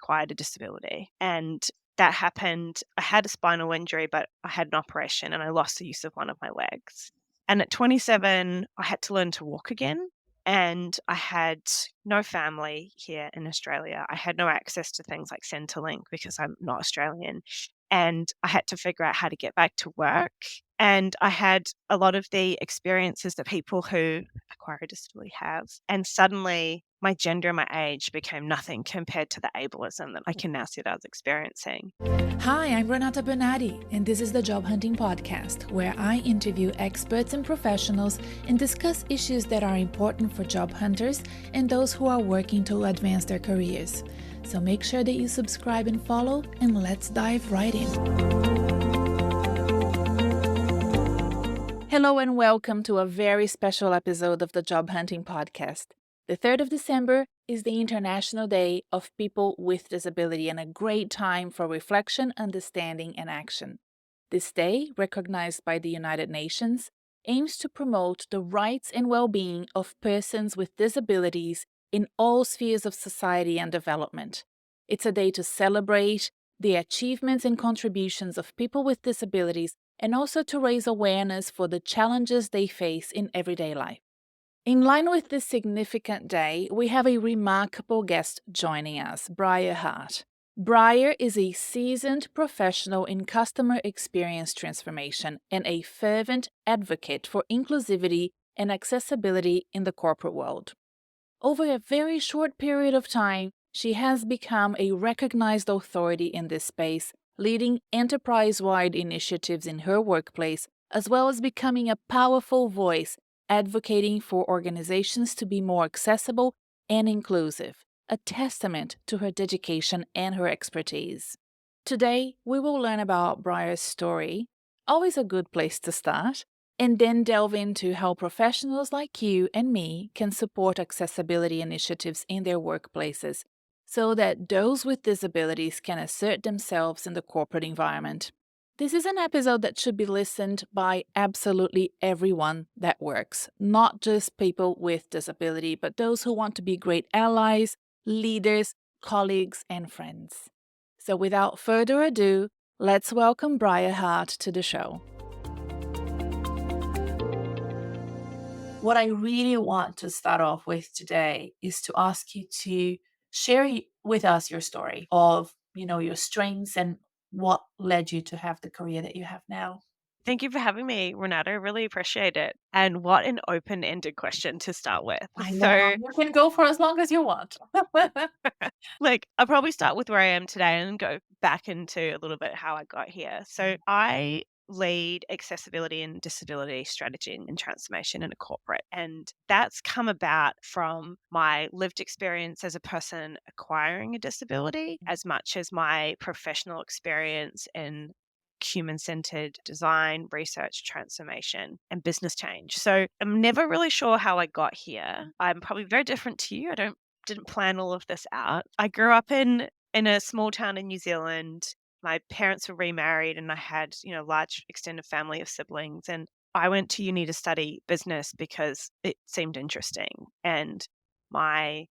acquired a disability. And that happened. I had a spinal injury, but I had an operation and I lost the use of one of my legs. And at 27, I had to learn to walk again. And I had no family here in Australia. I had no access to things like Centrelink because I'm not Australian. And I had to figure out how to get back to work. And I had a lot of the experiences that people who acquire a disability have. And suddenly my gender and my age became nothing compared to the ableism that I can now see that I was experiencing. Hi, I'm Renata Bernardi, and this is the Job Hunting Podcast, where I interview experts and professionals and discuss issues that are important for job hunters and those who are working to advance their careers. So make sure that you subscribe and follow, and let's dive right in. Hello and welcome to a very special episode of the Job Hunting Podcast. The 3rd of December is the International Day of People with Disability and a great time for reflection, understanding, and action. This day, recognized by the United Nations, aims to promote the rights and well-being of persons with disabilities in all spheres of society and development. It's a day to celebrate the achievements and contributions of people with disabilities and also to raise awareness for the challenges they face in everyday life. In line with this significant day, we have a remarkable guest joining us, Briar Harte. Briar is a seasoned professional in customer experience transformation and a fervent advocate for inclusivity and accessibility in the corporate world. Over a very short period of time, she has become a recognized authority in this space, leading enterprise-wide initiatives in her workplace, as well as becoming a powerful voice advocating for organizations to be more accessible and inclusive, a testament to her dedication and her expertise. Today, we will learn about Briar's story, always a good place to start, and then delve into how professionals like you and me can support accessibility initiatives in their workplaces so that those with disabilities can assert themselves in the corporate environment. This is an episode that should be listened by absolutely everyone that works, not just people with disability, but those who want to be great allies, leaders, colleagues, and friends. So without further ado, let's welcome Briar Harte to the show. What I really want to start off with today is to ask you to share with us your story of, your strengths and what led you to have the career that you have now. Thank you for having me, Renata. I really appreciate it. And what an open-ended question to start with. I know. You can go for as long as you want. I'll probably start with where I am today and go back into a little bit how I got here. So I lead accessibility and disability strategy and transformation in a corporate. And that's come about from my lived experience as a person acquiring a disability, as much as my professional experience in human-centered design, research, transformation, and business change. So I'm never really sure how I got here. I'm probably very different to you. Didn't plan all of this out. I grew up in a small town in New Zealand. My parents were remarried and I had, a large extended family of siblings. And I went to uni to study business because it seemed interesting. And my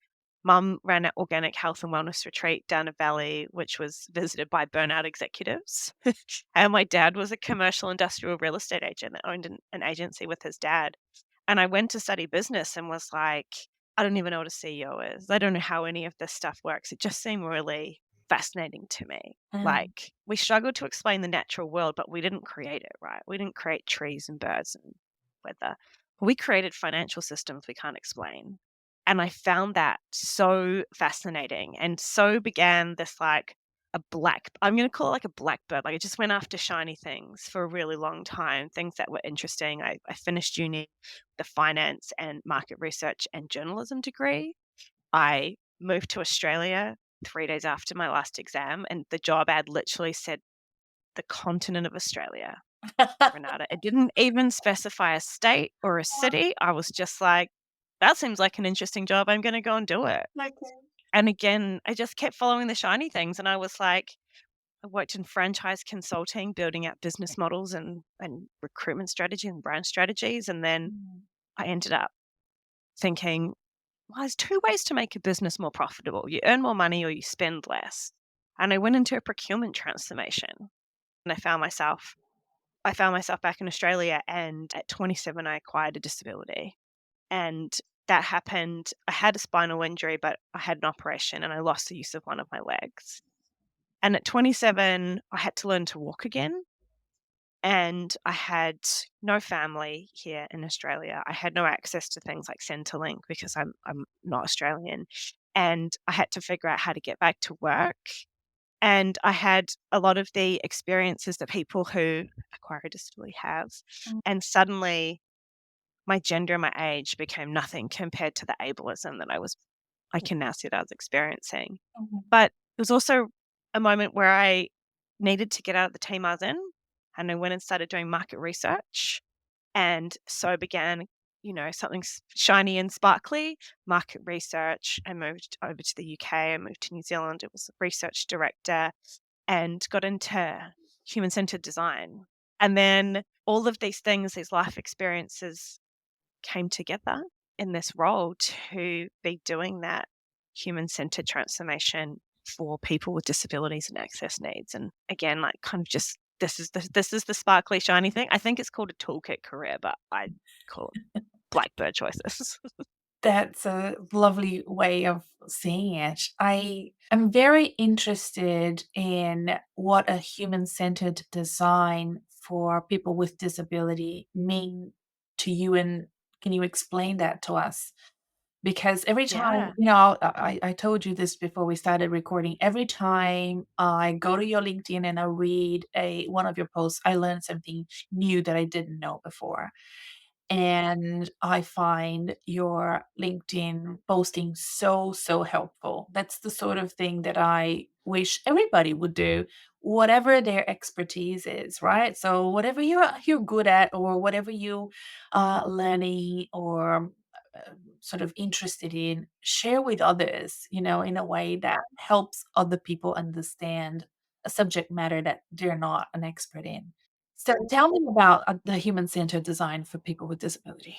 mum ran an organic health and wellness retreat down a valley, which was visited by burnout executives. And my dad was a commercial industrial real estate agent that owned an agency with his dad. And I went to study business and was like, I don't even know what a CEO is. I don't know how any of this stuff works. It just seemed really fascinating to me. Like, we struggled to explain the natural world, but we didn't create it, right? We didn't create trees and birds and weather. We created financial systems we can't explain. And I found that so fascinating. And so began this I'm going to call it like a blackbird. Like, I just went after shiny things for a really long time, things that were interesting. I finished uni, the finance and market research and journalism degree. I moved to Australia 3 days after my last exam, and the job ad literally said the continent of Australia, Renata. It didn't even specify a state or a city. I was just like, that seems like an interesting job. I'm going to go and do it. Okay. And again, I just kept following the shiny things. And I was like, I worked in franchise consulting, building out business models and recruitment strategy and brand strategies. And then I ended up thinking, well, there's two ways to make a business more profitable. You earn more money or you spend less. And I went into a procurement transformation and I found myself back in Australia, and at 27 I acquired a disability. And that happened. I had a spinal injury, but I had an operation and I lost the use of one of my legs. And at 27 I had to learn to walk again. And I had no family here in Australia. I had no access to things like Centrelink because I'm not Australian, and I had to figure out how to get back to work. And I had a lot of the experiences that people who acquire a disability have, and suddenly my gender and my age became nothing compared to the ableism that I can now see that I was experiencing. Mhm. But it was also a moment where I needed to get out of the team I was in, and I went and started doing market research, and so began, something shiny and sparkly, market research. I moved over to the UK, I moved to New Zealand, it was a research director, and got into human-centered design. And then all of these things, these life experiences came together in this role to be doing that human-centered transformation for people with disabilities and access needs. And again, like kind of just this is the sparkly shiny thing. I think it's called a toolkit career, but I call it blackbird choices. That's a lovely way of seeing it. I am very interested in what a human-centered design for people with disability mean to you, and can you explain that to us? Because every time, Yeah. I told you this before we started recording, every time I go to your LinkedIn and I read a one of your posts, I learn something new that I didn't know before. And I find your LinkedIn posting so, so helpful. That's the sort of thing that I wish everybody would do, whatever their expertise is, right? So whatever you're good at, or whatever you learning, or sort of interested in, share with others, in a way that helps other people understand a subject matter that they're not an expert in. So tell me about, the human-centered design for people with disability.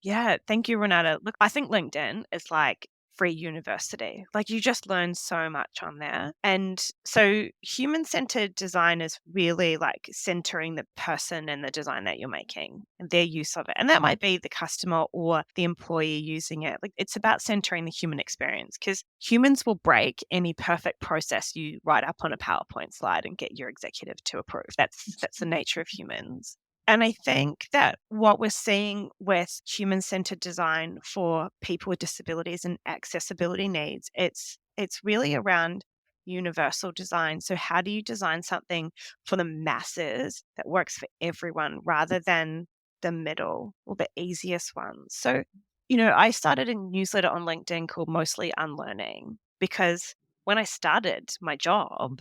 Yeah, thank you, Renata. Look, I think LinkedIn is like free university. Like you just learn so much on there. And so human-centered design is really like centering the person and the design that you're making and their use of it. And that might be the customer or the employee using it. Like it's about centering the human experience because humans will break any perfect process you write up on a PowerPoint slide and get your executive to approve. That's the nature of humans. And I think that what we're seeing with human-centered design for people with disabilities and accessibility needs, it's really around universal design. So how do you design something for the masses that works for everyone rather than the middle or the easiest ones? So, I started a newsletter on LinkedIn called Mostly Unlearning because when I started my job,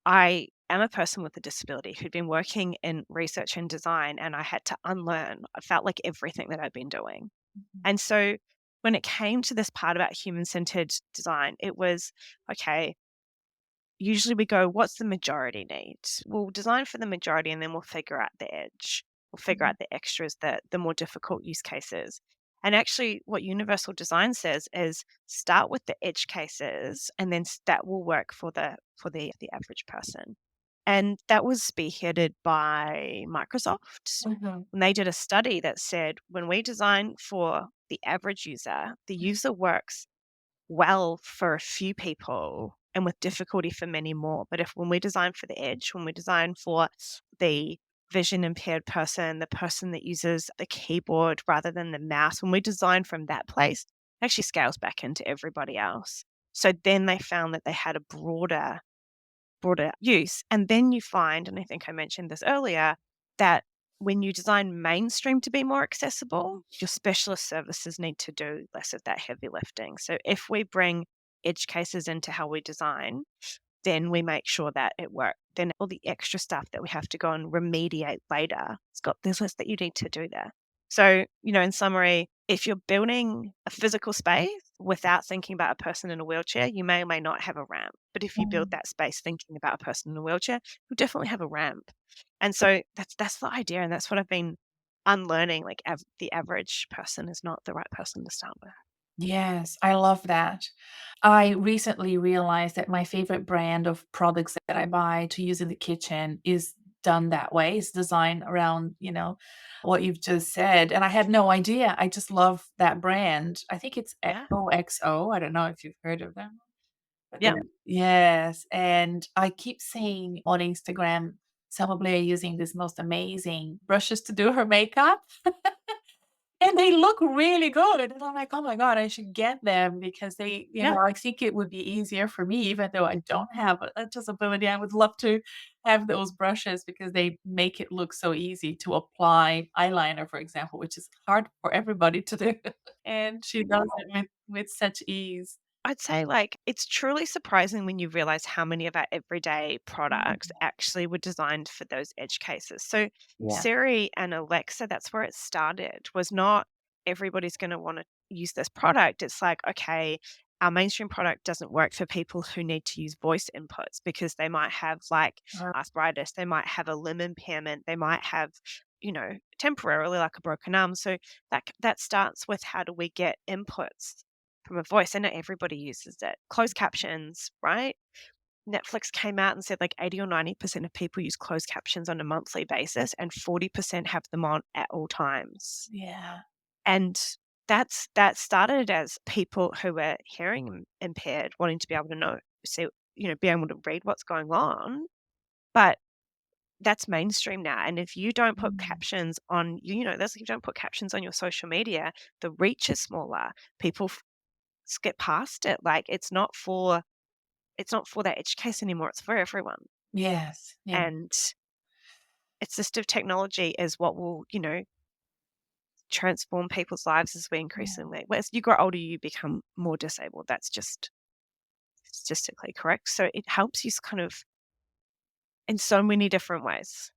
I am a person with a disability who'd been working in research and design, and I had to unlearn, I felt like everything that I'd been doing. And so when it came to this part about human centered design, it was okay, usually we go, what's the majority need? We'll design for the majority and then we'll figure out the edge. We'll figure out Mhm, the extras, the more difficult use cases. And actually, what universal design says is start with the edge cases, and then that will work for the average person. And that was spearheaded by Microsoft mhm, when they did a study that said when we design for the user works well for a few people and with difficulty for many more. But if when we design for the edge, when we design for the vision impaired person, the person that uses the keyboard rather than the mouse, when we design from that place, it actually scales back into everybody else. So then they found that they had a broader use. And then you find, and I think I mentioned this earlier, that when you design mainstream to be more accessible, your specialist services need to do less of that heavy lifting. So if we bring edge cases into how we design, then we make sure that it works. Then all the extra stuff that we have to go and remediate later, there's less that you need to do there. So, in summary, if you're building a physical space without thinking about a person in a wheelchair, you may or may not have a ramp. But if you build mhm. that space thinking about a person in a wheelchair, you'll definitely have a ramp. And so that's the idea, and that's what I've been unlearning. Like the average person is not the right person to start with. Yes, I love that. I recently realized that my favorite brand of products that I buy to use in the kitchen is done that way. It's designed around, what you've just said. And I had no idea. I just love that brand. I think it's Yeah. XOXO. I don't know if you've heard of them. But Yeah. yes. And I keep seeing on Instagram some of Blair using these most amazing brushes to do her makeup. And they look really good, and I'm like, "Oh my god, I should get them," because they Yeah. I think it would be easier for me even though I don't have a disability. I would love to have those brushes because they make it look so easy to apply eyeliner, for example, which is hard for everybody to do, and she does it with such ease. I'd say, like, it's truly surprising when you realize how many of our everyday products Mm, actually were designed for those edge cases. So, yeah. Siri and Alexa, that's where it started, was not everybody's going to want to use this product. It's like, okay, our mainstream product doesn't work for people who need to use voice inputs because they might have like Uh, arthritis, they might have a limb impairment, they might have, temporarily like a broken arm. So that starts with how do we get inputs from a voice. I know everybody uses it. Closed captions, right? Netflix came out and said like 80 or 90% of people use closed captions on a monthly basis and 40% have them on at all times. yeah. And that started as people who were hearing impaired wanting to be able to see, be able to read what's going on. But that's mainstream now. And if you don't put Mm, captions on, that's if you don't put captions on your social media, the reach is smaller. People skip past it. Like it's not for that edge case anymore. It's for everyone. yes, yeah, And assistive technology is what will, transform people's lives as we yeah. increasingly as you grow older, you become more disabled. That's just statistically correct. So it helps you kind of in so many different ways.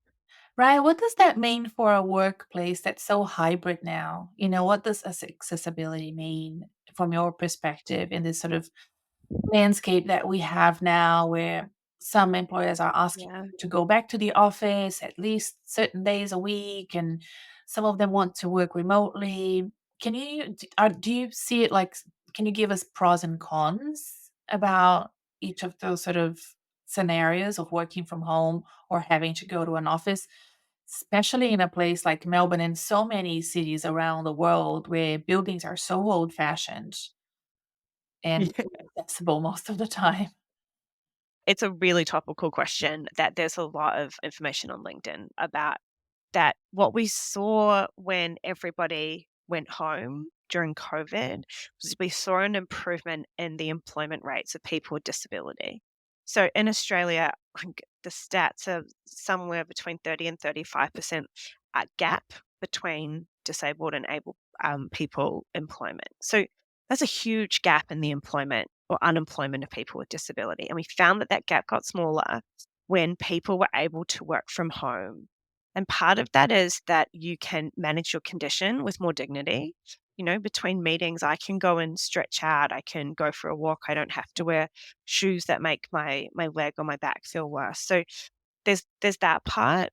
Right, what does that mean for a workplace that's so hybrid now? What does accessibility mean from your perspective in this sort of landscape that we have now where some employers are asking Yeah. you to go back to the office at least certain days a week, and some of them want to work remotely. Do you see it like can you give us pros and cons about each of those sort of scenarios of working from home or having to go to an office, especially in a place like Melbourne and so many cities around the world where buildings are so old-fashioned and inaccessible most of the time? It's a really topical question that there's a lot of information on LinkedIn about that. What we saw when everybody went home during COVID was we saw an improvement in the employment rates of people with disability. So in Australia, I think the stats are somewhere between 30 and 35% gap between disabled and able people employment. So that's a huge gap in the employment or unemployment of people with disability. And we found that that gap got smaller when people were able to work from home. And part of that is that you can manage your condition with more dignity. Between meetings, I can go and stretch out. I can go for a walk. I don't have to wear shoes that make my leg or my back feel worse. So there's that part,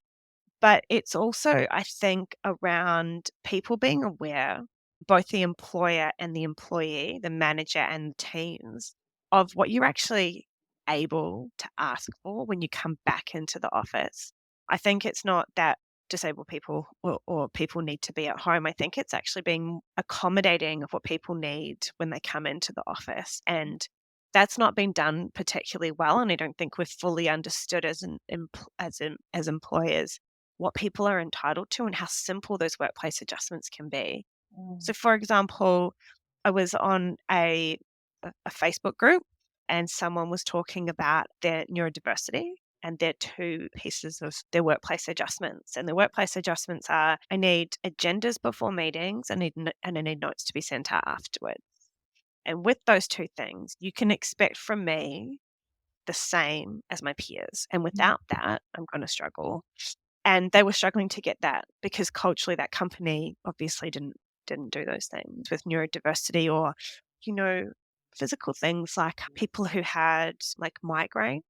but it's also, I think, around people being aware, both the employer and the employee, the manager and the teams, of what you're actually able to ask for when you come back into the office. I think it's not that disabled people or people need to be at home. I think it's actually being accommodating of what people need when they come into the office. And that's not been done particularly well. And I don't think we've fully understood as employers what people are entitled to and how simple those workplace adjustments can be. Mm, So, for example, I was on a Facebook group and someone was talking about their neurodiversity and their two pieces of their workplace adjustments. And the workplace adjustments are I need agendas before meetings, and I need notes to be sent out afterwards. And with those two things, you can expect from me the same as my peers. And mm, without that, I'm going to struggle. And they were struggling to get that because culturally that company obviously didn't do those things with neurodiversity or, you know, physical things like people who had like migraine.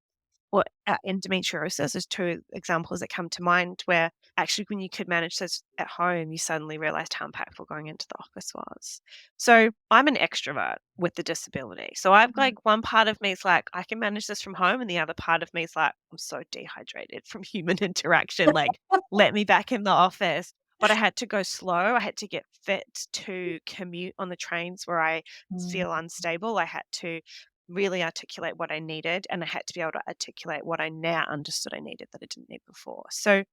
or endometriosis is two examples that come to mind where actually when you could manage this at home, you suddenly realized how impactful going into the office was. So I'm an extrovert with the disability. So I've Mm. like one part of me is like, I can manage this from home. And the other part of me is like, I'm so dehydrated from human interaction. Like, let me back in the office. But I had to go slow. I had to get fit to commute on the trains where I Mm. feel unstable. I had to really articulate what I needed, and I had to be able to articulate what I now understood I needed that I didn't need before. So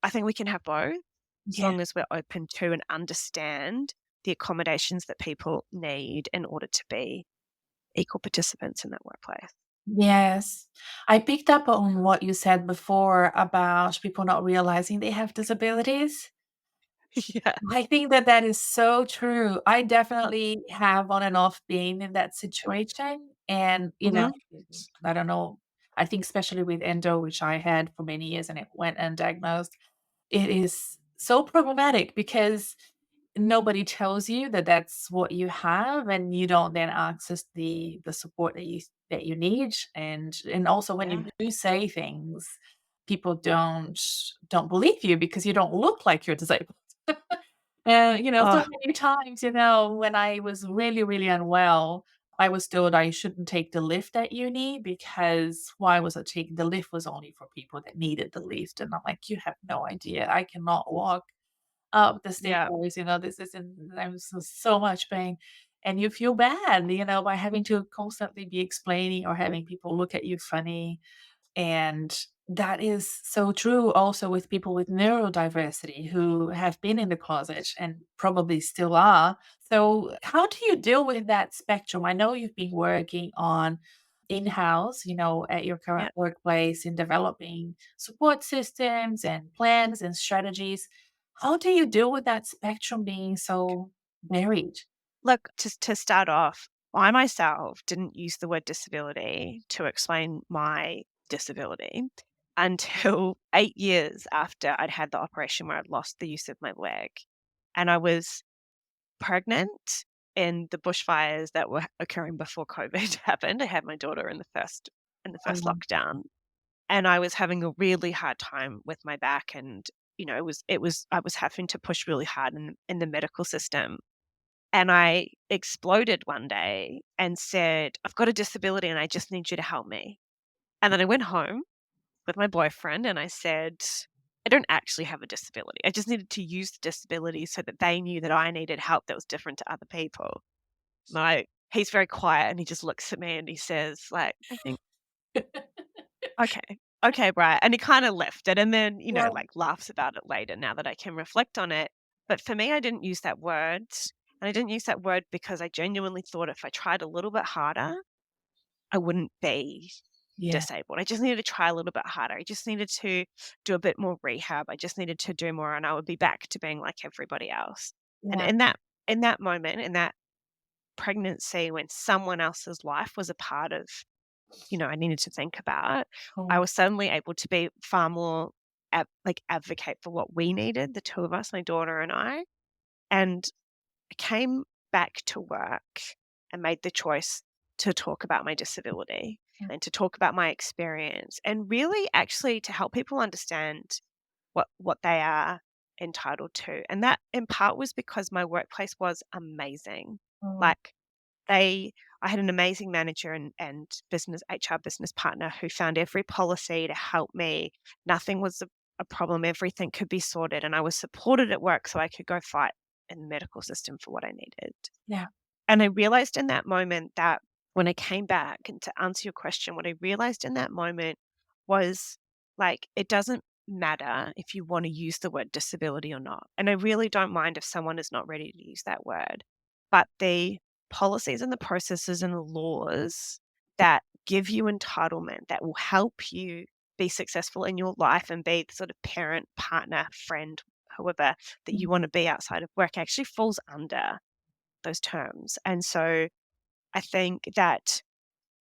I think we can have both as Yeah. long as we're open to and understand the accommodations that people need in order to be equal participants in that workplace. Yes. I picked up on what you said before about people not realizing they have disabilities. Yeah. I think that that is so true. I definitely have on and off been in that situation. And, Mhm. I don't know. I think especially with endo, which I had for many years and it went undiagnosed, it is so problematic because nobody tells you that that's what you have, and you don't then access the support that you need, and also when you Yeah. do say things, people don't believe you because you don't look like you're disabled. So Oh, many times, when I was really, really unwell, I was told I shouldn't take the lift at uni because why was I taking the lift was only for people that needed the lift, and I'm like, "You have no idea. I cannot walk up the yeah. stairs, this isn't I'm so much pain." And you feel bad, by having to constantly be explaining or having people look at you funny. And that is so true also with people with neurodiversity who have been in the closet and probably still are. So, how do you deal with that spectrum? I know you've been working on in-house, at your Yeah. current workplace in developing support systems and plans and strategies. How do you deal with that spectrum being so varied? Look, to start off, I myself didn't use the word disability to explain my disability until 8 years after I'd had the operation where I'd lost the use of my leg. And I was pregnant in the bushfires that were occurring before COVID happened. I had my daughter in the first Um, lockdown, and I was having a really hard time with my back, and, it was I was having to push really hard in the medical system. And I exploded one day and said, "I've got a disability and I just need you to help me." And then I went home with my boyfriend and I said, "I don't actually have a disability. I just needed to use the disability so that they knew that I needed help that was different to other people." He's very quiet and he just looks at me and he says, like, I think, "Okay, okay, Brian." And he kind of left it and then, yeah, like laughs about it later now that I can reflect on it. But for me, I didn't use that word. And I didn't use that word because I genuinely thought if I tried a little bit harder, I wouldn't be yeah, disabled. I just needed to try a little bit harder. I just needed to do a bit more rehab. I just needed to do more and I would be back to being like everybody else. And yeah. in that moment, in that pregnancy when someone else's life was a part of, I needed to think about, I Oh, was suddenly able to be far more advocate for what we needed, the two of us, my daughter and I. And I came back to work and made the choice to talk about my disability mm, and to talk about my experience and really actually to help people understand what they are entitled to. And that in part was because my workplace was amazing. oh, Like they I had an amazing manager and business HR business partner who found every policy to help me. Nothing was a problem. Everything could be sorted and I was supported at work so I could go fight in the medical system for what I needed. yeah. And I realized in that moment that when I came back and to answer your question, what I realized in that moment was like, it doesn't matter if you want to use the word disability or not. And I really don't mind if someone is not ready to use that word. But the policies and the processes and the laws that give you entitlement, that will help you be successful in your life and be the sort of parent, partner, friend, whoever that you Mm, want to be outside of work actually falls under those terms. And so I think that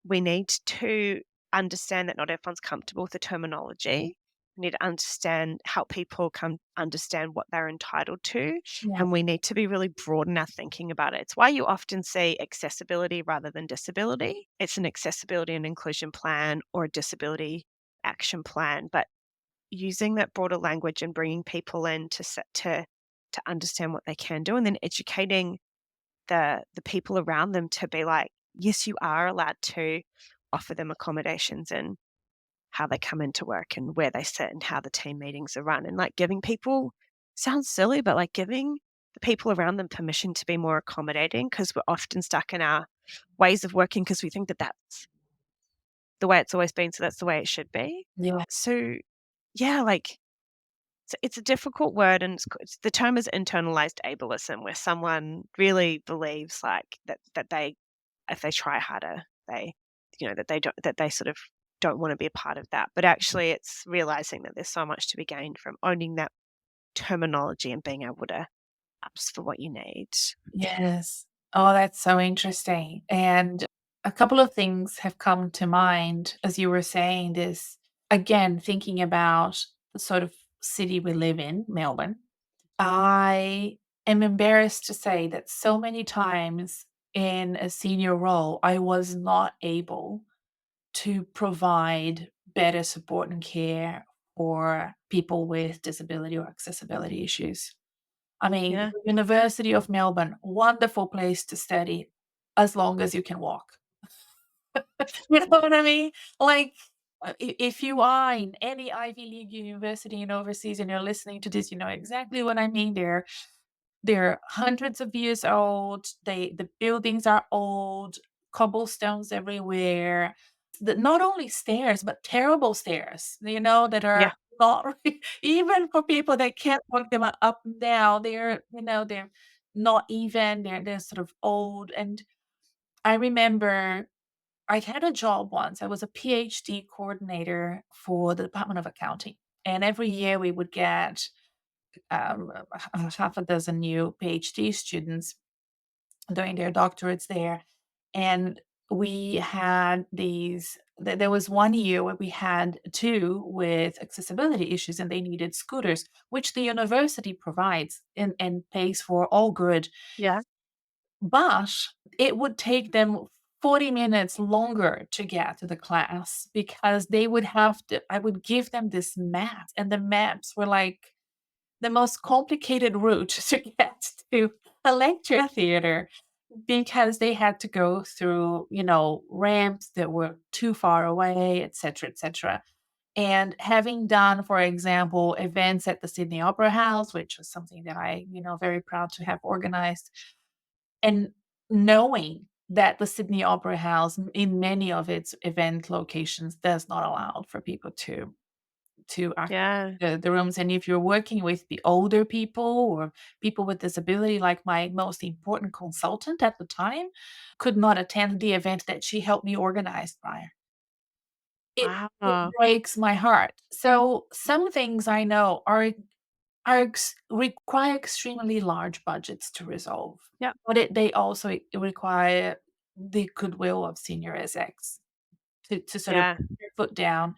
we need to understand that not everyone's comfortable with the terminology We need to help people understand what they're entitled to, Yeah. and we need to be really broad in our thinking about it. It's why you often see accessibility rather than disability. It's an accessibility and inclusion plan or a disability action plan, but using that broader language and bringing people in to understand what they can do, and then educating the people around them to be like, yes, you are allowed to offer them accommodations and how they come into work and where they sit and how the team meetings are run. And like giving people sounds silly, but like giving the people around them permission to be more accommodating because we're often stuck in our ways of working because we think that that's the way it's always been. So that's the way it should be. Yeah. So, yeah, like it's a difficult word, and the term is internalized ableism, where someone really believes like that they, if they try harder, they, that they don't, that they sort of don't want to be a part of that. But actually, it's realizing that there's so much to be gained from owning that terminology and being able to ask for what you need. Yes. Oh, that's so interesting. And a couple of things have come to mind as you were saying this. Again, thinking about the sort of city we live in, Melbourne. I am embarrassed to say that so many times in a senior role, I was not able to provide better support and care for people with disability or accessibility issues. I mean, Yeah, the University of Melbourne, wonderful place to study as long as you can walk. You know what I mean? Like, if you are in any Ivy League university in overseas and you're listening to this, you know exactly what I mean. They're hundreds of years old. The buildings are old, cobblestones everywhere. Not only stairs, but terrible stairs, that yeah, are not even for people that can't walk them up and down. They're not even. They're sort of old. And I remember I had a job once. I was a PhD coordinator for the Department of Accounting. And every year we would get half a dozen new PhD students doing their doctorates there. And we had there was one year where we had two with accessibility issues and they needed scooters, which the university provides and pays for, all good. yeah, But it would take them 40 minutes longer to get to the class because I would give them this map, and the maps were like the most complicated route to get to a lecture theater because they had to go through, ramps that were too far away, et cetera, et cetera. And having done, for example, events at the Sydney Opera House, which was something that I, very proud to have organized, and knowing that the Sydney Opera House, in many of its event locations, does not allow for people to access yeah. the rooms. And if you're working with the older people or people with disability, like my most important consultant at the time, could not attend the event that she helped me organize prior. It Wow. breaks my heart. So some things I know require extremely large budgets to resolve, Yeah, but they also require the goodwill of senior execs to sort of yeah, put your foot down.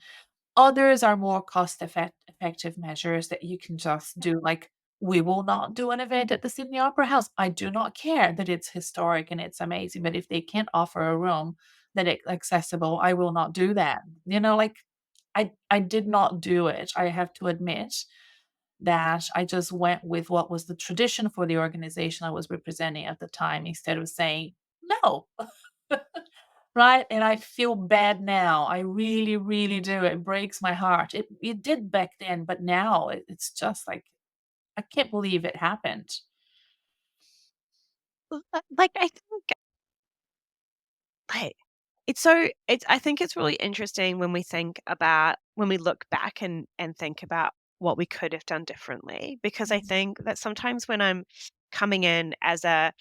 Others are more effective measures that you can just do, like, we will not do an event at the Sydney Opera House. I do not care that it's historic and it's amazing, but if they can't offer a room that is accessible, I will not do that. Like, I did not do it. I have to admit that I just went with what was the tradition for the organization I was representing at the time instead of saying, "No." Right? And I feel bad now. I really, really do. It breaks my heart. It did back then, but now it's just like I can't believe it happened. like I think like I think it's really interesting when we look back and think about what we could have done differently, because I Mhm. think that sometimes when I'm coming in as I'm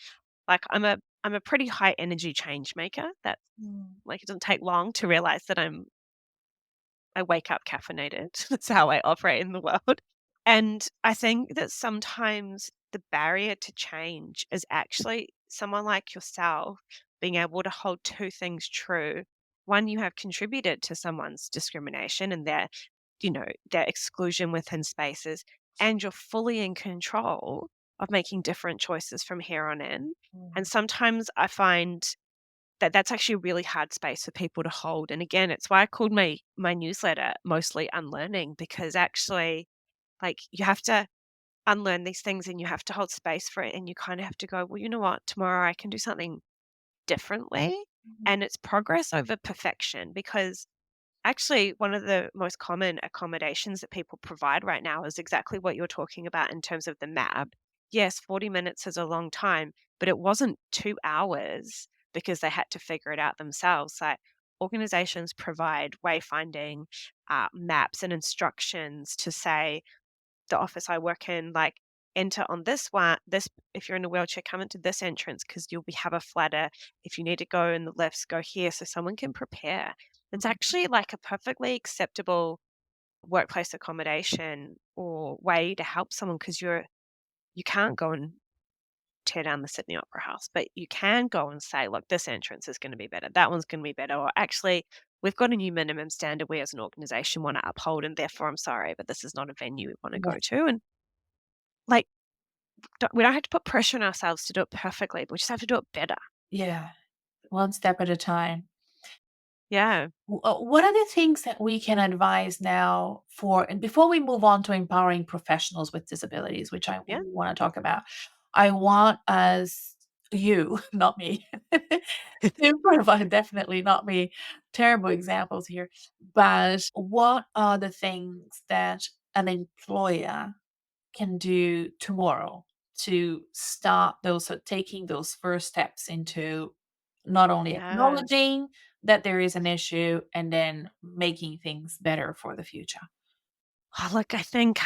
a pretty high energy change maker, that Mm. like it doesn't take long to realize that I wake up caffeinated. That's how I operate in the world. And I think that sometimes the barrier to change is actually someone like yourself being able to hold two things true. One, you have contributed to someone's discrimination and their their exclusion within spaces, and you're fully in control of making different choices from here on in. And Mm. sometimes I find that that's actually a really hard space for people to hold. And again, it's why I called my newsletter mostly unlearning, because actually, like, you have to unlearn these things and you have to hold space for it, and you kind of have to go, well, you know what, tomorrow I can do something differently. Mhm. And it's progress over perfection, because actually, one of the most common accommodations that people provide right now is exactly what you're talking about in terms of the map. Yes, 40 minutes is a long time, but it wasn't 2 hours because they had to figure it out themselves. Like, organizations provide wayfinding, maps and instructions to say, the office I work in, like, enter on this one, this, if you're in a wheelchair, come into this entrance because you'll be have a flatter. If you need to go in the lifts, go here so someone can prepare. It's actually like a perfectly acceptable workplace accommodation or way to help someone, because you can't go and tear down the Sydney Opera House, but you can go and say, look, this entrance is going to be better. That one's going to be better. Or actually, we've got a new minimum standard we as an organization want to uphold, and therefore I'm sorry, but this is not a venue we want to Yeah. go to. And like, we don't have to put pressure on ourselves to do it perfectly, but we just have to do it better. Yeah. One step at a time. Yeah. What are the things that we can advise now for, and before we move on to empowering professionals with disabilities, which I Yeah. want to talk about, I want us, you, not me, to provide, definitely not me, terrible examples here, but what are the things that an employer can do tomorrow to start those, taking those first steps into not only Yeah. acknowledging that there is an issue and then making things better for the future. Oh, look, I think,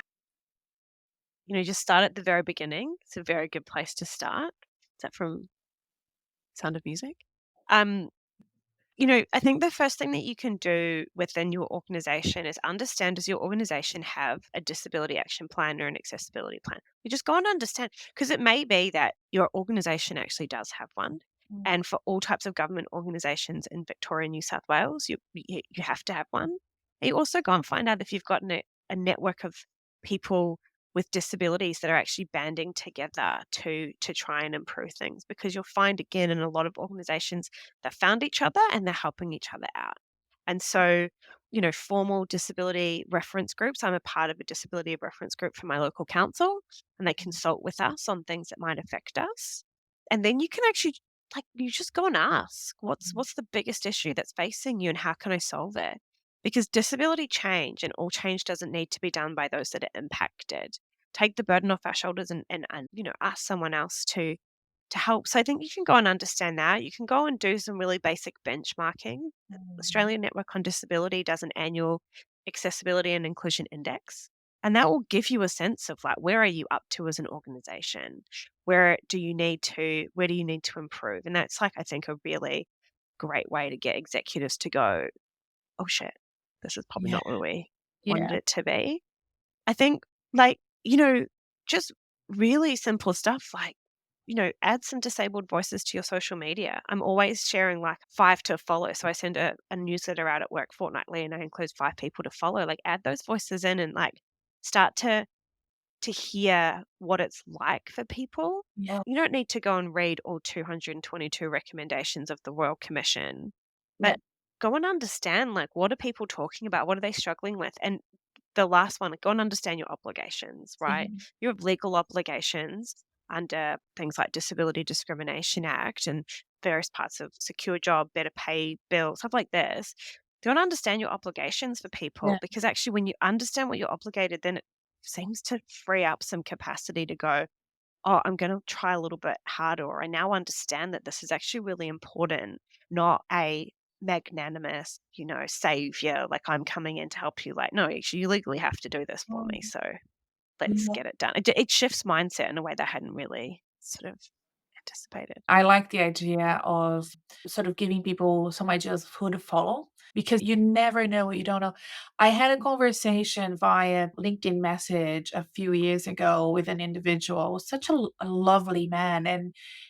just start at the very beginning. It's a very good place to start. Is that from Sound of Music? Um, I think the first thing that you can do within your organization is understand, does your organization have a disability action plan or an accessibility plan? You just go and understand, because it may be that your organization actually does have one. Mm, And for all types of government organizations in Victoria, New South Wales, you have to have one. And you also go and find out if you've got a network of people with disabilities that are actually banding together to try and improve things, because you'll find again in a lot of organizations, they found each other and they're helping each other out. And so, formal disability reference groups. I'm a part of a disability reference group for my local council, and they consult with us on things that might affect us. And then you can actually, like, you just go and ask, mm, what's the biggest issue that's facing you and how can I solve it? Because disability change, and all change doesn't need to be done by those that are impacted. Take the burden off our shoulders, and ask someone else to help. So I think you can go and understand that. You can go and do some really basic benchmarking. mm, Australian Network on Disability does an annual accessibility and inclusion index. And that will give you a sense of, like, where are you up to as an organization? Where do you need to improve? And that's, like, I think, a really great way to get executives to go, oh shit, this is probably yeah, not where we wanted yeah, it to be. I think, like, just really simple stuff like, add some disabled voices to your social media. I'm always sharing like 5 to follow. So I send a newsletter out at work fortnightly and I include 5 people to follow. Like, add those voices in and, like, start to hear what it's like for people. yeah, You don't need to go and read all 222 recommendations of the Royal Commission, yeah, but go and understand, like, what are people talking about? What are they struggling with? And the last one, go and understand your obligations, right? mhm, You have legal obligations under things like Disability Discrimination Act and various parts of secure job, better pay bill, stuff like this. Go and understand your obligations for people, yeah, because actually when you understand what you're obligated, then it seems to free up some capacity to go, oh, I'm going to try a little bit harder. Or I now understand that this is actually really important, not a magnanimous, savior, like, I'm coming in to help you. Like, no, actually, you legally have to do this for me. mm, So let's yeah. get it done. It shifts mindset in a way that I hadn't really sort of anticipated. I like the idea of sort of giving people some ideas of who to follow because you never know what you don't know. I had a conversation via LinkedIn message a few years ago with an individual, such a lovely man,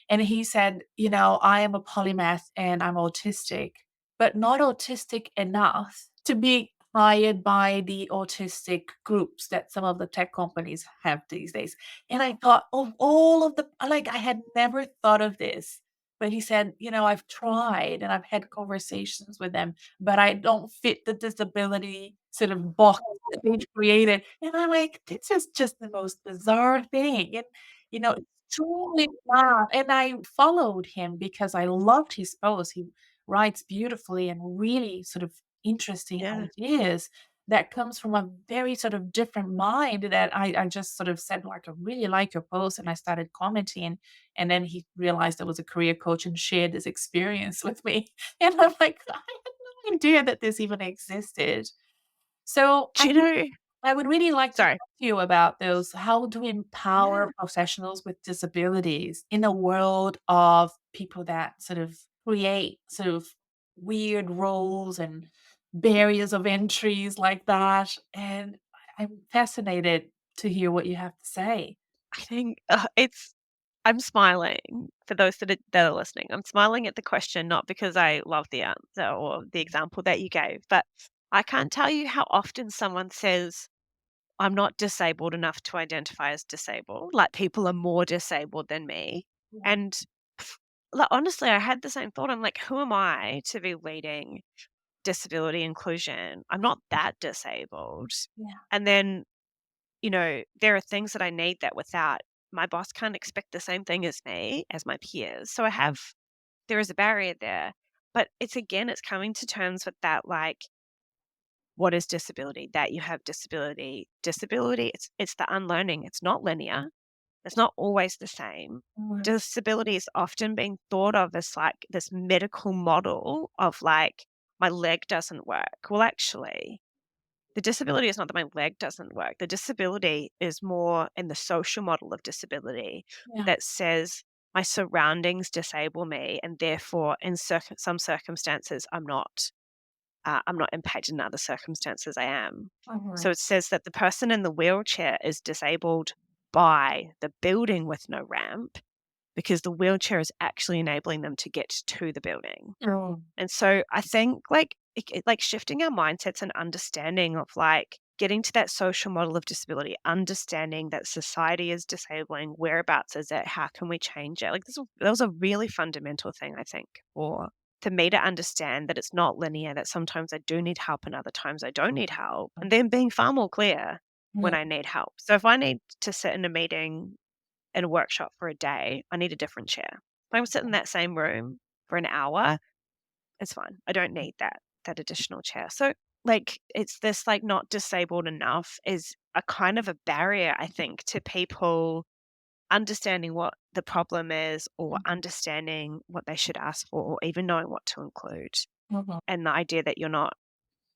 and he said, I am a polymath and I'm autistic, but not autistic enough to be inspired by the autistic groups that some of the tech companies have these days. And I thought of all of the, like, I had never thought of this. But he said, I've tried and I've had conversations with them, but I don't fit the disability sort of box that they've created. And I'm like, this is just the most bizarre thing. And, it's truly not. And I followed him because I loved his post. He writes beautifully and really sort of interesting Yeah. ideas that comes from a very sort of different mind that I just sort of said, like, I really like your post. And I started commenting. And then he realized I was a career coach and shared this experience with me. And I'm like, I had no idea that this even existed. So Do you know I would really like to sorry. talk to you about those, how to empower Yeah. professionals with disabilities in a world of people that sort of create sort of weird roles and barriers of entries like that. And I'm fascinated to hear what you have to say. I think, I'm smiling for those that are listening. I'm smiling at the question, not because I love the answer or the example that you gave, but I can't tell you how often someone says, "I'm not disabled enough to identify as disabled." Like, people are more disabled than me. Yeah, And, like, honestly, I had the same thought. I'm like, "Who am I to be leading disability inclusion? I'm not that disabled." yeah, And then there are things that I need that without my boss can't expect the same thing as me, as my peers. So there is a barrier there. But it's coming to terms with that, like, what is disability? That you have disability. Disability, it's the unlearning. It's not linear. It's not always the same. mm, Disability is often being thought of as like this medical model of like, my leg doesn't work. Well, actually, the disability is not that my leg doesn't work. The disability is more in the social model of disability yeah, that says my surroundings disable me, and therefore, in some circumstances, I'm not. I'm not impacted. In other circumstances, I am. So mhm, it says that the person in the wheelchair is disabled by the building with no ramp because the wheelchair is actually enabling them to get to the building. mm, And so I think, like, like shifting our mindsets and understanding of like getting to that social model of disability, understanding that society is disabling, whereabouts is it, how can we change it? Like, that was a really fundamental thing, I think, for me to understand that it's not linear, that sometimes I do need help and other times I don't need help. And then being far more clear when mm, I need help. So if I need to sit in a meeting, in a workshop for a day, I need a different chair. If I sit in that same room for an hour, it's fine. I don't need that additional chair. So, like, it's this, like, not disabled enough is a kind of a barrier, I think, to people understanding what the problem is or understanding what they should ask for or even knowing what to include. mhm. And the idea that you're not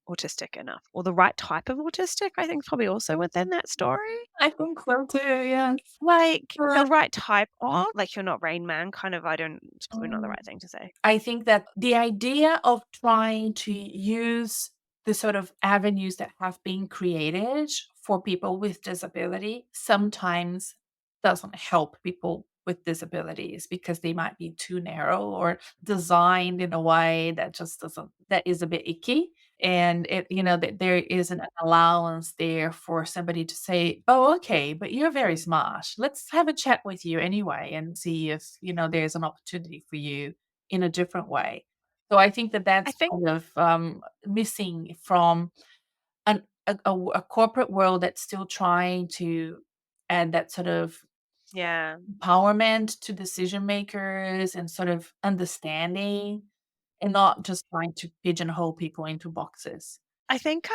autistic enough or the right type of autistic, I think, is probably also within that story. I think so too, yes. Like, the Right. right type of, like, you're not Rain Man kind of, it's probably not the Mm. right thing to say. I think that the idea of trying to use the sort of avenues that have been created for people with disability sometimes doesn't help people with disabilities because they might be too narrow or designed in a way that just doesn't, that is a bit icky. And that there isn't an allowance there for somebody to say, oh, okay, but you're very smart, let's have a chat with you anyway and see if there's an opportunity for you in a different way. So I think that I that's think kind of, missing from a corporate world that's still trying to add that sort of yeah. empowerment to decision makers and sort of understanding, and not just trying to pigeonhole people into boxes. I think,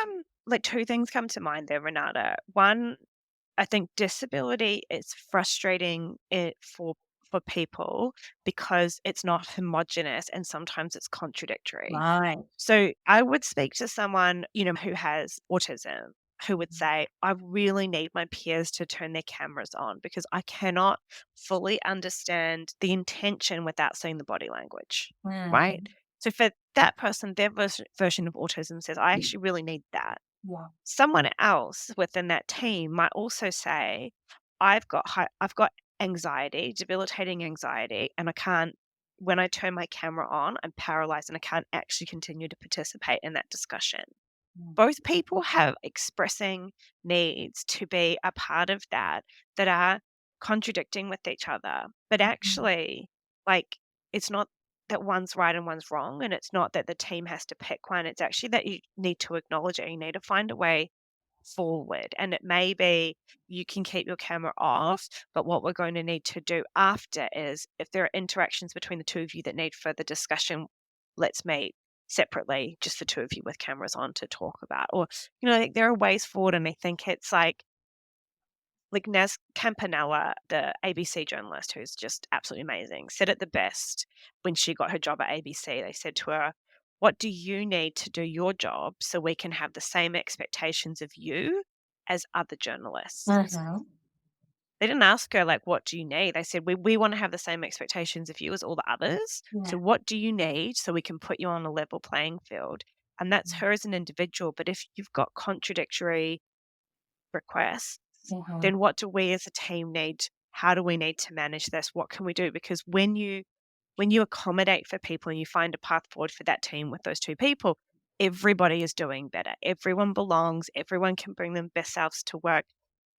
like, 2 things come to mind there, Renata. One, I think disability is frustrating it for people because it's not homogenous and sometimes it's contradictory. Right. So I would speak to someone, who has autism, who would say, I really need my peers to turn their cameras on because I cannot fully understand the intention without seeing the body language. Right? Mhm. So for that person, their version of autism says, I actually really need that. Yeah. Someone else within that team might also say, I've got anxiety, debilitating anxiety, and I can't when I turn my camera on, I'm paralyzed and I can't actually continue to participate in that discussion. Mm. Both people have expressing needs to be a part of that, that are contradicting with each other. But Mhm. actually, like, it's not that one's right and one's wrong, and it's not that the team has to pick one. It's actually that you need to acknowledge it. You need to find a way forward. And it may be you can keep your camera off, but what we're going to need to do after is if there are interactions between the two of you that need further discussion, let's meet separately, just the two of you with cameras on to talk about. Or, like, there are ways forward. And I think it's like Naz Campanella, the ABC journalist who's just absolutely amazing, said it the best when she got her job at ABC. They said to her, "What do you need to do your job so we can have the same expectations of you as other journalists?" Mhm. They didn't ask her, like, "What do you need?" They said, "We want to have the same expectations of you as all the others. Yeah. So what do you need so we can put you on a level playing field?" And that's her as an individual. But if you've got contradictory requests, Mhm. then what do we as a team need? How do we need to manage this? What can we do? Because when you accommodate for people and you find a path forward for that team with those two people, everybody is doing better. Everyone belongs. Everyone can bring their best selves to work.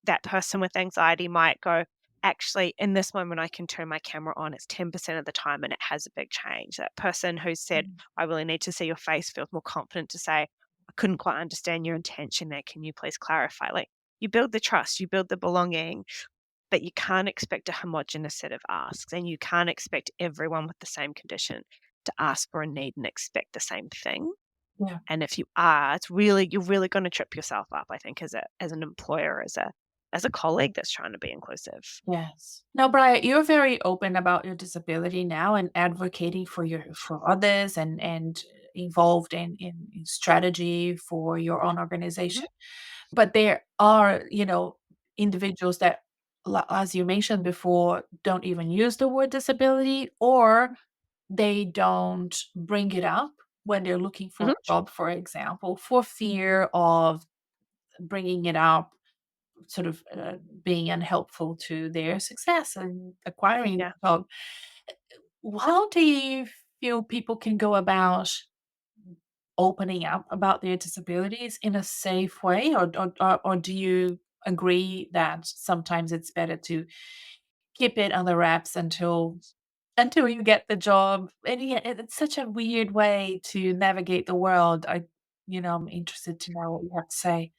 That person with anxiety might go, actually, in this moment, I can turn my camera on. It's 10% of the time and it has a big change. That person who said, Mm. I really need to see your face, feels more confident to say, I couldn't quite understand your intention there. Can you please clarify? Like, you build the trust, you build the belonging, but you can't expect a homogenous set of asks, and you can't expect everyone with the same condition to ask for a need and expect the same thing. Yeah. And if you are, you're really going to trip yourself up, I think, as an employer, as a colleague that's trying to be inclusive. Yes. Now, Brian, you're very open about your disability now and advocating for others and involved in strategy for your own Mhm, organization. But there are, individuals that, as you mentioned before, don't even use the word disability, or they don't bring it up when they're looking for mhm, a job, for example, for fear of bringing it up, sort of being unhelpful to their success and acquiring yeah. a job. How do you feel people can go about opening up about their disabilities in a safe way, or do you agree that sometimes it's better to keep it on the wraps until you get the job? And yeah, it's such a weird way to navigate the world. I'm interested to know what you have to say.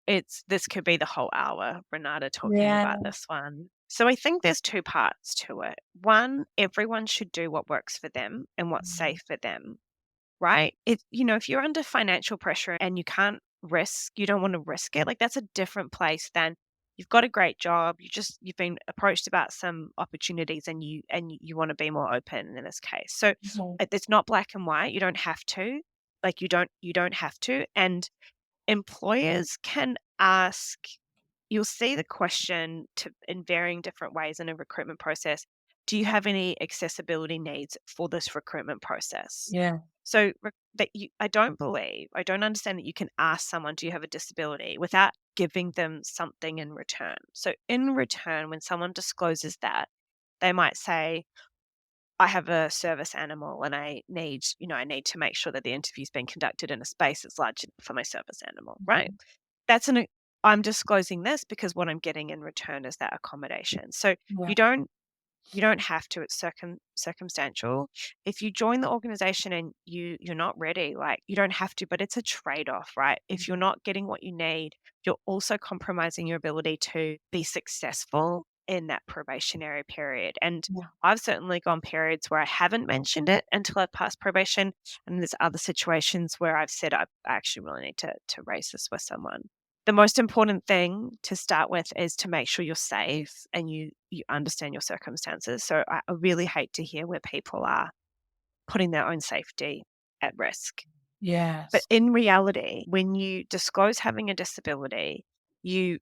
It this could be the whole hour, Renata, talking Yeah. about this one. So I think there's 2 parts to it. One, everyone should do what works for them and what's Mhm. safe for them. Right? If you're under financial pressure and you don't want to risk it, like, that's a different place than you've got a great job, you've been approached about some opportunities and you want to be more open in this case. So Mhm. it's not black and white. You don't have to. Like, you don't have to. And employers can ask, you'll see the question in varying different ways in a recruitment process. Do you have any accessibility needs for this recruitment process? Yeah. So I don't understand that you can ask someone, "Do you have a disability?" without giving them something in return. So in return, when someone discloses that, they might say, "I have a service animal and I need to make sure that the interview's been conducted in a space that's large enough for my service animal," right? Mhm. That's an I'm disclosing this because what I'm getting in return is that accommodation. So Yeah. you don't you don't have to, it's circumstantial. If you join the organization and you're not ready, like, you don't have to, but it's a trade-off, right? If you're not getting what you need, you're also compromising your ability to be successful in that probationary period. And Yeah. I've certainly gone periods where I haven't mentioned it until I've passed probation, and there's other situations where I've said I actually really need to raise this with someone. The most important thing to start with is to make sure you're safe and you understand your circumstances. So I really hate to hear where people are putting their own safety at risk. But Yes. in reality, when you disclose having a disability, you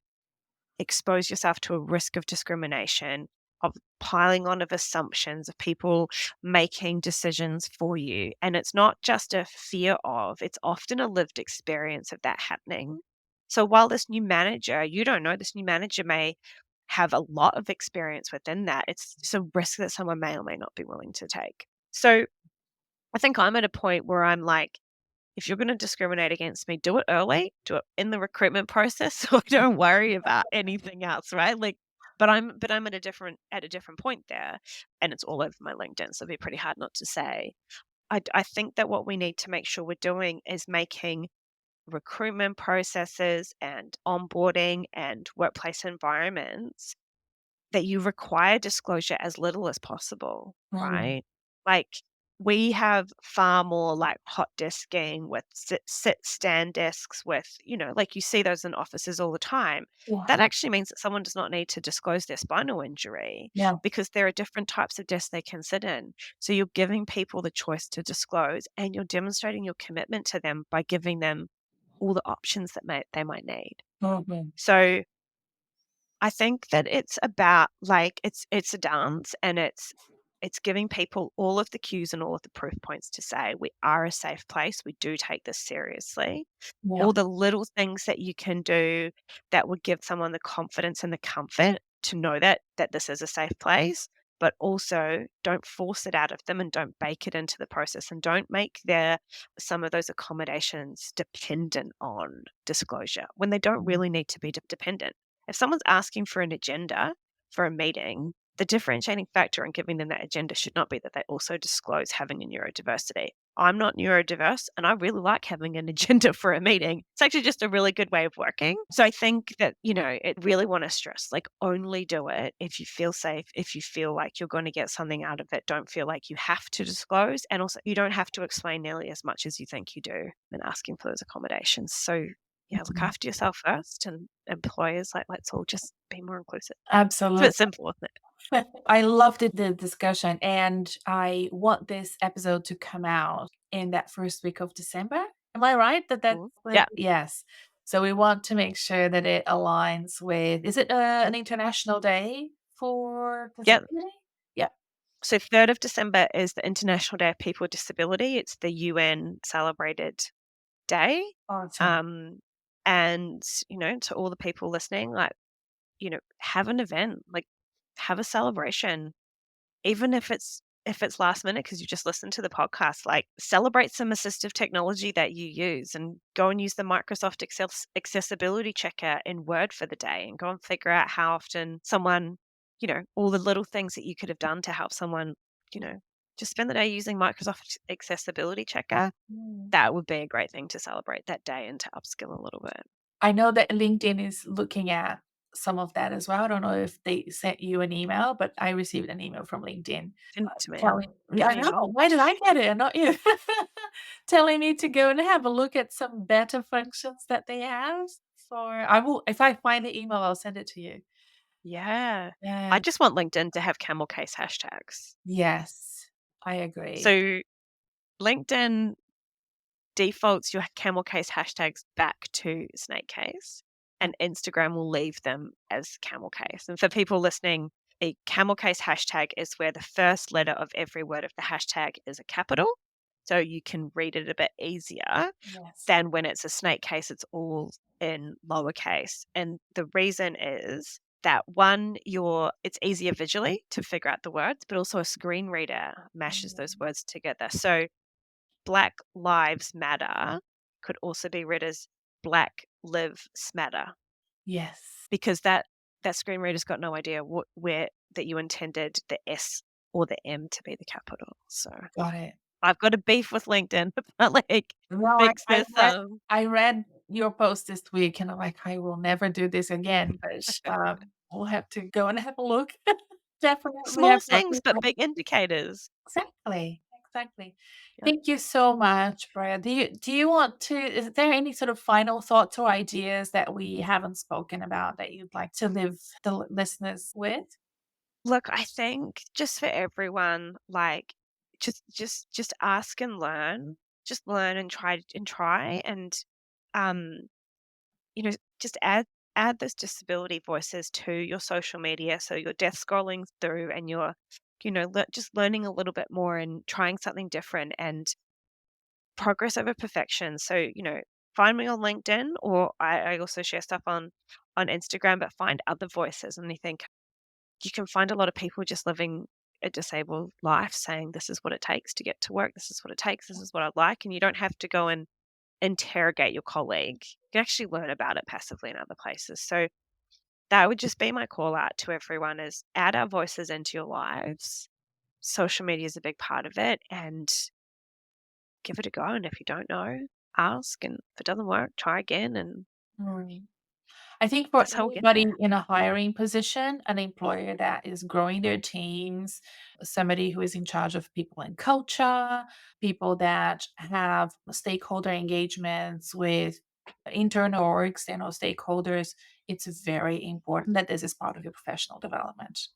expose yourself to a risk of discrimination, of piling on of assumptions, of people making decisions for you. And it's not just a fear of, it's often a lived experience of that happening. So while this new manager, you don't know, this new manager may have a lot of experience within that. It's just a risk that someone may or may not be willing to take. So I think I'm at a point where I'm like, if you're gonna discriminate against me, do it early, do it in the recruitment process so I don't worry about anything else, right? Like, but I'm at a different point there, and it's all over my LinkedIn, so it'd be pretty hard not to say. I think that what we need to make sure we're doing is making recruitment processes and onboarding and workplace environments that you require disclosure as little as possible, Mm. right? Like, we have far more, like, hot desking with stand desks with, like, you see those in offices all the time. Yeah. That actually means that someone does not need to disclose their spinal injury Yeah. because there are different types of desks they can sit in. So you're giving people the choice to disclose, and you're demonstrating your commitment to them by giving them all the options that they might need. Mhm. So I think that it's about, like, it's a dance, and it's giving people all of the cues and all of the proof points to say, "We are a safe place, we do take this seriously." Yeah. All the little things that you can do that would give someone the confidence and the comfort to know that this is a safe place, but also don't force it out of them and don't bake it into the process, and don't make their some of those accommodations dependent on disclosure when they don't Mhm. really need to be dependent. If someone's asking for an agenda for a meeting, the differentiating factor in giving them that agenda should not be that they also disclose having a neurodiversity. I'm not neurodiverse, and I really like having an agenda for a meeting. It's actually just a really good way of working. So I think that, it really want to stress, like, only do it if you feel safe, if you feel like you're going to get something out of it. Don't feel like you have to disclose. And also, you don't have to explain nearly as much as you think you do when asking for those accommodations. So, yeah, look Mhm. after yourself first, and employers, like, let's all just be more inclusive. It's a bit Absolutely. simple, isn't it? I loved the discussion, and I want this episode to come out in that first week of December. Am I right that that's Cool. when? Yeah. Yes. So we want to make sure that it aligns with, is it, an international day for Yeah. disability? Yeah. So 3rd of December is the International Day of People with Disability. It's the UN celebrated day. Awesome. Um, and, to all the people listening, like, have an event, like, have a celebration. Even if it's last minute because you just listened to the podcast, like, celebrate some assistive technology that you use, and go and use the Microsoft accessibility checker in Word for the day, and go and figure out how often someone, all the little things that you could have done to help someone, you know, just spend the day using Microsoft accessibility checker. Mm. That would be a great thing to celebrate that day and to upskill a little bit. I know that LinkedIn is looking at some of that as well. I don't know if they sent you an email, but I received an email from LinkedIn, Send it to me. telling, yeah, Get I me know. involved. Why did I get it and not you? Telling me to go and have a look at some better functions that they have. For I will, if I find the email, I'll send it to you. Yeah. I Yeah. just want LinkedIn to have camel case hashtags. Yes, I agree. So LinkedIn defaults your camel case hashtags back to snake case, and Instagram will leave them as camel case. And for people listening, a camel case hashtag is where the first letter of every word of the hashtag is a capital. So you can read it a bit easier Yes. than when it's a snake case, it's all in lowercase. And the reason is that one, it's easier visually to figure out the words, but also a screen reader mashes those Mm. words together. So Black Lives Matter could also be read as Black Live Smatter, Yes. because that screen reader's got no idea where that you intended the S or the M to be the capital. So Got it. I've got a beef with LinkedIn about, like, Well, fix this. I read your post this week, and I'm like, "I will never do this again," but, we'll have to go and have a look. Definitely Small have to things, but big indicators. exactly, exactly. Yeah. Thank you so much, Brian. Do you want to, is there any sort of final thoughts or ideas that we haven't spoken about that you'd like to leave the listeners with? Look, I think just for everyone, like, just ask and learn. Just learn and try and, um, you know, just add those disability voices to your social media, so you're death scrolling through and you're, just learning a little bit more and trying something different, and progress over perfection. So, find me on LinkedIn, or I also share stuff on Instagram, but find other voices. And I think you can find a lot of people just living a disabled life saying, this is what it takes to get to work. This is what it takes. This is what I like. And you don't have to go and interrogate your colleague. You can actually learn about it passively in other places. So that would just be my call out to everyone is add our voices into your lives. Social media is a big part of it, and give it a go. And if you don't know, ask. And if it doesn't work, try again. And Right. I think for that's how we'll get anybody there. in a hiring position, an employer that is growing their teams, somebody who is in charge of people and culture, people that have stakeholder engagements with internal or external stakeholders, it's very important that this is part of your professional development.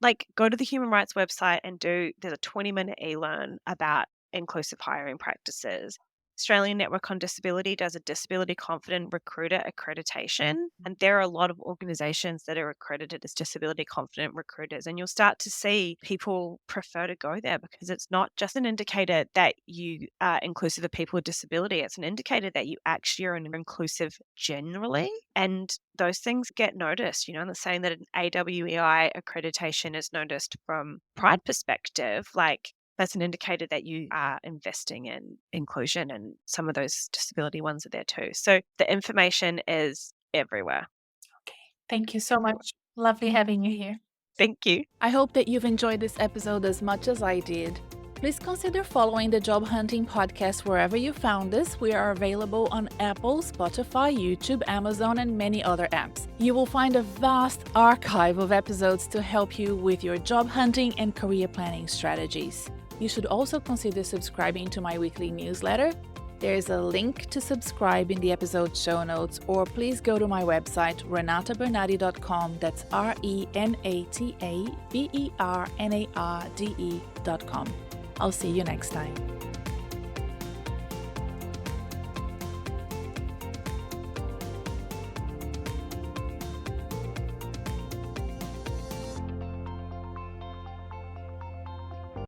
Like, go to the human rights website and there's a 20-minute e-learn about inclusive hiring practices. Australian Network on Disability does a disability confident recruiter accreditation, and there are a lot of organizations that are accredited as disability confident recruiters, and you'll start to see people prefer to go there because it's not just an indicator that you are inclusive of people with disability, it's an indicator that you actually are inclusive generally, and those things get noticed. And the saying that an AWEI accreditation is noticed from pride perspective, like that's an indicator that you are investing in inclusion, and some of those disability ones are there too. So the information is everywhere. Okay. Thank you so much. Lovely having you here. Thank you. I hope that you've enjoyed this episode as much as I did. Please consider following the Job Hunting Podcast wherever you found this. We are available on Apple, Spotify, YouTube, Amazon, and many other apps. You will find a vast archive of episodes to help you with your job hunting and career planning strategies. You should also consider subscribing to my weekly newsletter. There is a link to subscribe in the episode show notes, or please go to my website, renatabernardi.com. That's RENATABERNARDE.com. I'll see you next time.